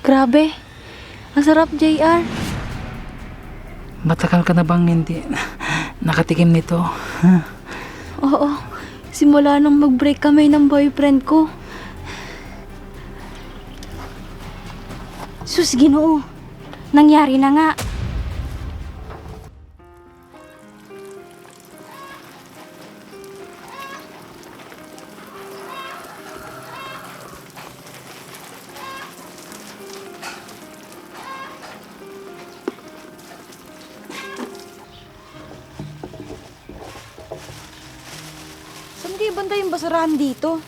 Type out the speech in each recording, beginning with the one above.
Grabe. Ang sarap, JR. Matagal ka na bang hindi nakatikim nito? Oo. Simula nung mag-break kami ng boyfriend ko. Sus, Ginoo. Nangyari na nga. Saan kayo banda yung basurahan dito?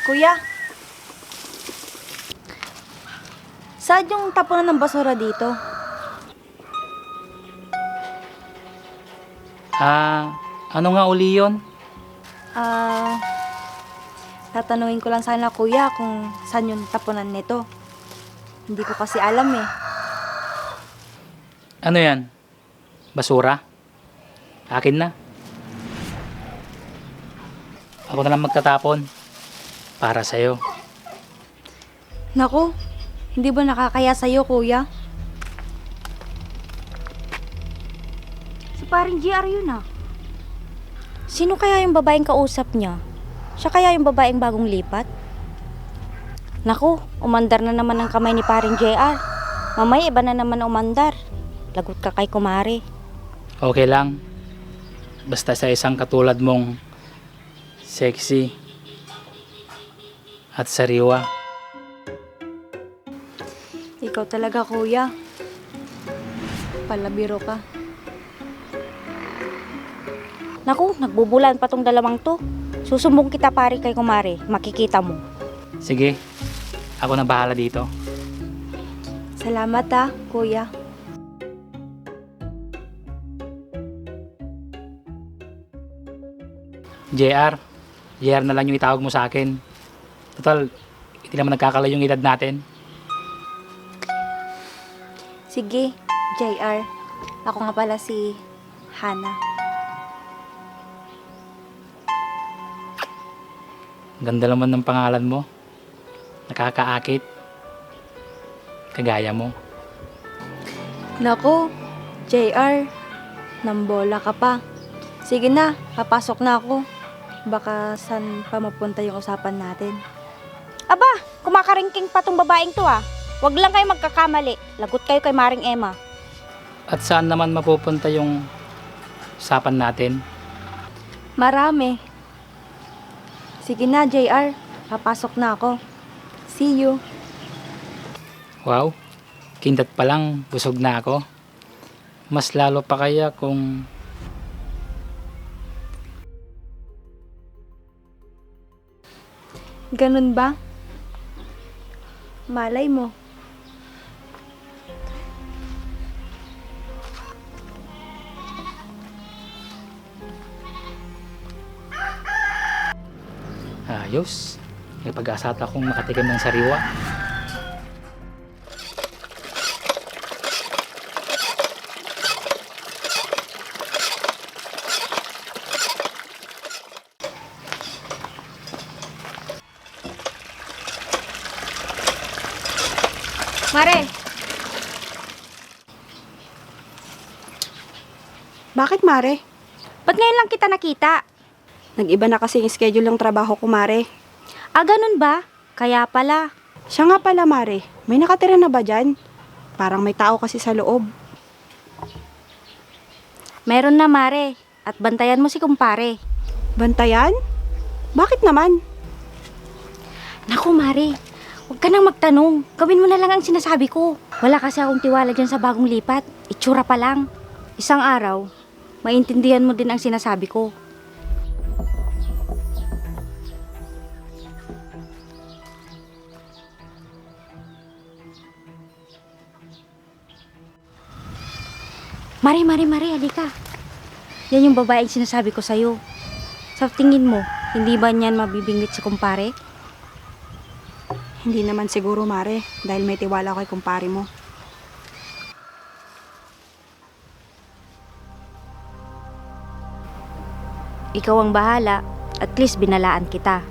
Kuya, saan yung tapunan ng basura dito? Ano nga uli yun? Tatanungin ko lang sana kuya kung saan yung tapunan nito. Hindi ko kasi alam eh. Ano yan? Basura? Akin na. Ako na lang magtatapon. Para sa'yo. Naku, hindi ba nakakaya sa'yo kuya? Si paring GR yun ah. Sino kaya yung babaeng kausap niya? Siya kaya yung babaeng bagong lipat? Naku, umandar na naman ang kamay ni paring JR. Mamaya iba na naman umandar. Lagot ka kay kumare. Okay lang. Basta sa isang katulad mong sexy at sariwa. Ikaw talaga kuya. Palabiro ka. Naku, nagbubulan pa tong dalawang to. Susumbong kita pare kay kumare. Makikita mo. Sige, ako na bahala dito. Salamat ah, kuya. JR na lang yung itawag mo sa akin. Total, hindi naman nagkakalayo yung edad natin. Sige, JR. Ako nga pala si Hana. Ganda naman ng pangalan mo. Nakakaakit. Kagaya mo. Naku, JR. Nambola ka pa. Sige na, papasok na ako. Baka saan pa mapunta yung usapan natin. Aba, kumakaringking pa tong babaeng to ah. Huwag lang kayo magkakamali. Lagot kayo kay Maring Emma. At saan naman mapupunta yung usapan natin? Marami. Sige na, JR. Papasok na ako. See you. Wow, kindat pa lang, busog na ako. Mas lalo pa kaya kung... Ganun ba? Malay mo. Ayos. May pag-asa akong makatikim ng sariwa. Mare! Bakit, Mare? Ba't ngayon lang kita nakita? Nag-iba na kasi yung schedule ng trabaho ko, Mare. Ah, ganun ba? Kaya pala. Siya nga pala, Mare. May nakatira na ba dyan? Parang may tao kasi sa loob. Meron na mare. At bantayan mo si kumpare. Bantayan? Bakit naman? Naku mare, huwag ka nang magtanong. Gawin mo na lang ang sinasabi ko. Wala kasi akong tiwala dyan sa bagong lipat. Itsura pa lang. Isang araw, maintindihan mo din ang sinasabi ko. Mare, halika. Yan yung babaeng sinasabi ko sa'yo. Sa tingin mo, hindi ba niyan mabibingwit si kumpare? Hindi naman siguro, Mare. Dahil may tiwala ko kay kumpare mo. ikaw ang bahala. At least binalaan kita.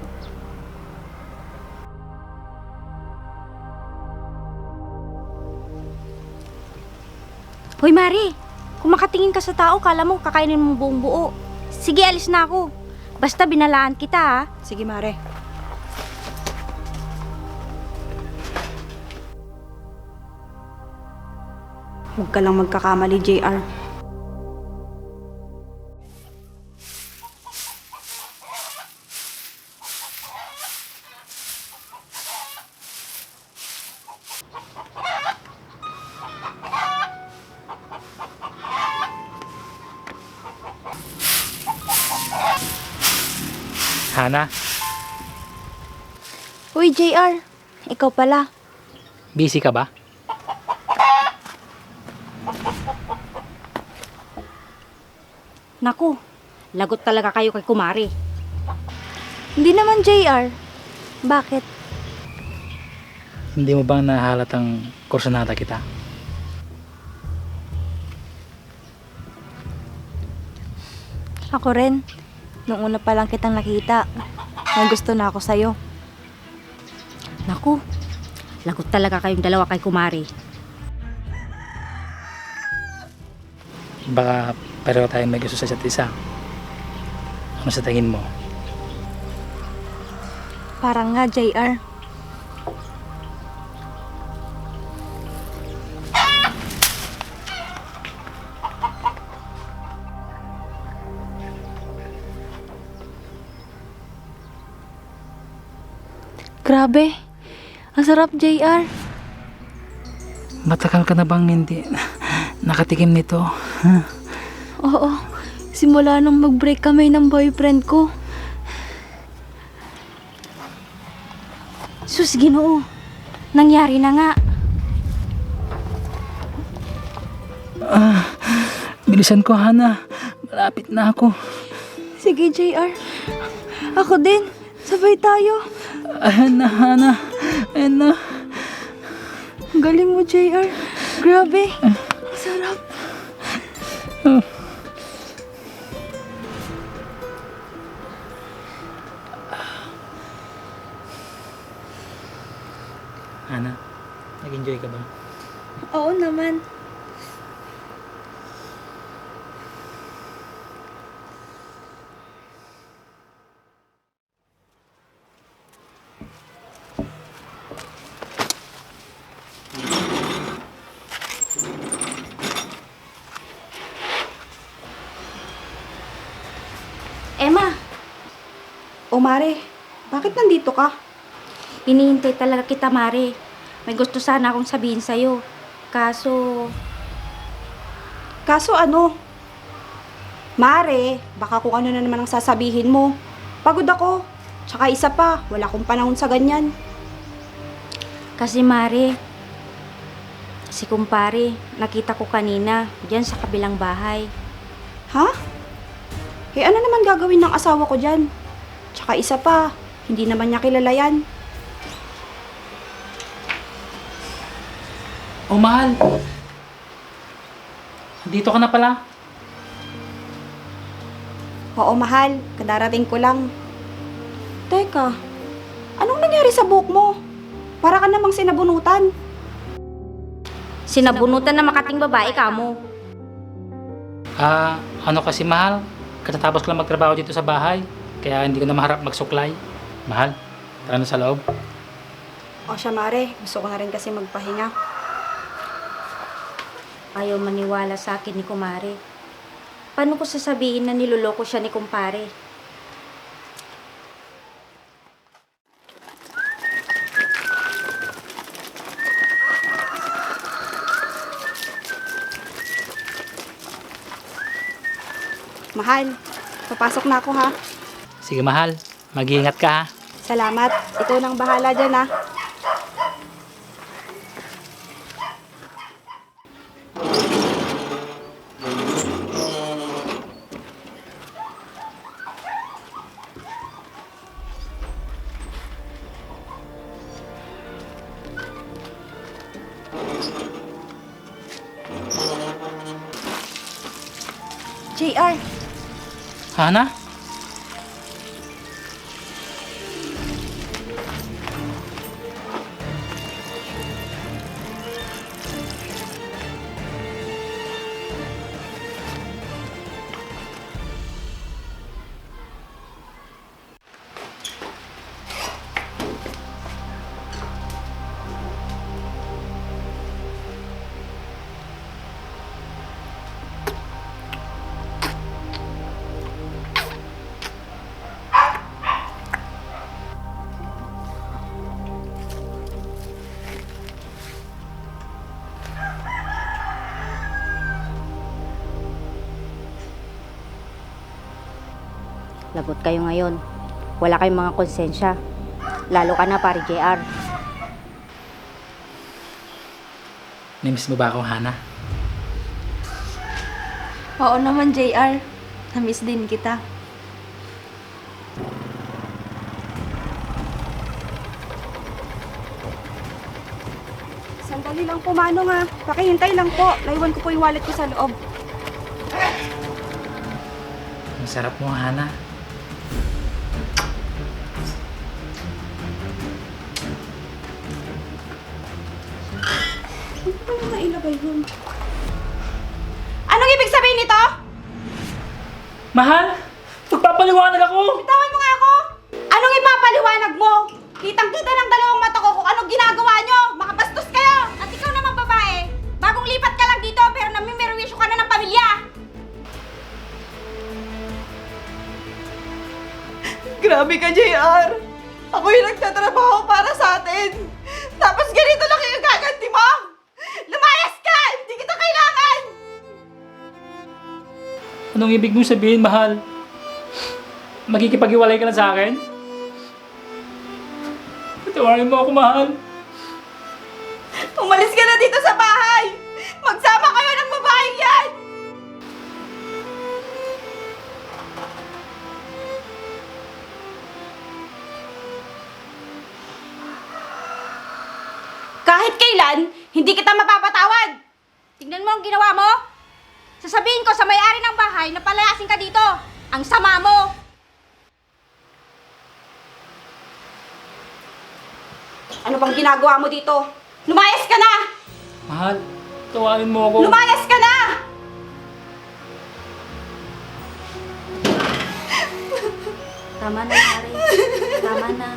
Hoy Mari, kung makatingin ka sa tao, kala mo kakainin mo buong buo. Sige, alis na ako. Basta binalaan kita ha. Sige, Mare. Huwag ka lang magkakamali, JR. Hana, Uy, JR. Ikaw pala. busy ka ba? Naku, lagot talaga kayo kay Kumari. Hindi naman, JR. Bakit? Hindi mo bang nahalatang kursunada kita? Ako rin. Nung una pa lang kitang nakita, may gusto na ako sa'yo. Naku, lagot talaga kayong dalawa kay Kumari. Baka pareho tayo may gusto sa isa't isa. Ano sa tingin mo? Parang nga, JR. Grabe. Ang sarap, JR. Matagal ka na bang hindi nakatikim nito? Oo. Simula nung mag-break kami ng boyfriend ko. Sus, Ginoo. Nangyari na nga. Bilisan ko, Hana. Malapit na ako. Sige, JR. Ako din. Sabay tayo. Ayan na, Hana. Ayan na. Ang galing mo, JR. Grabe. Ang sarap. Hana, nag-enjoy ka ba? Oo naman. Emma, O Mare, bakit nandito ka? hinihintay talaga kita, Mari. May gusto sana akong sabihin sa'yo. Kaso, Kaso ano? Mare, baka kung ano na naman ang sasabihin mo. Pagod ako. Tsaka isa pa, wala akong panahon sa ganyan. kasi Mari, si kumpare, nakita ko kanina, dyan sa kabilang bahay. Ha? Eh ano naman gagawin ng asawa ko dyan? Tsaka isa pa, hindi naman niya kilala yan. Oh, mahal. Dito ka na pala. Oo, mahal. Kadarating ko lang. Teka, anong nangyari sa buhok mo? Para ka namang sinabunutan. Sinabunutan na makating babae ka mo. Ano kasi, mahal? Katatapos ko lang magtrabaho dito sa bahay. Kaya hindi ko na maharap magsuklay. Mahal, tara na sa loob. O siya, Mare. Gusto ko na rin kasi magpahinga. Ayaw maniwala sa akin ni Kumare. Paano ko sasabihin na niloloko siya ni kumpare? Mahal, papasok na ako ha. Sige, mahal. Mag-iingat ka, ha? Salamat. Ikaw nang bahala dyan ha. JR. Hana? Lagot kayo ngayon. Wala kayong mga konsensya. Lalo ka na, pare JR. Namiss mo ba ako, Hana? Oo naman, JR. Namiss din kita. Sandali lang po, Manong ha. Pakihintay lang po. Naiwan ko po yung wallet ko sa loob. Ang sarap mo, Hana. Ano ba yung nailagay yun? Anong ibig sabihin nito? Mahal! Magpapaliwanag ako! Bitawan mo nga ako! Anong ipapaliwanag mo? Kitang-kita ng dalawang mata ko kung anong ginagawa nyo! Makabastos kayo! At ikaw naman babae, bagong lipat ka lang dito pero namimirwisyo ka na ng pamilya! Grabe ka, JR! Ako yung nagtatrabaho para sa atin! Tapos ganito lang yung gaganti mo! Lumayas ka! Hindi kita kailangan! Anong ibig mong sabihin, mahal? Magkikipag-iwalay ka na sa akin? Patawarin mo ako, mahal. Umalis ka na dito sa bahay! Magsama kayo ng babaeng yan! Kahit kailan, hindi kita mapapatawad! Tingnan mo ang ginawa mo! Sasabihin ko sa may-ari ng bahay na palayasin ka dito! Ang sama mo! Ano bang ginagawa mo dito? Lumayas ka na! Mahal, tawarin mo ako. Lumayas ka na! Tama na, pare. Tama na.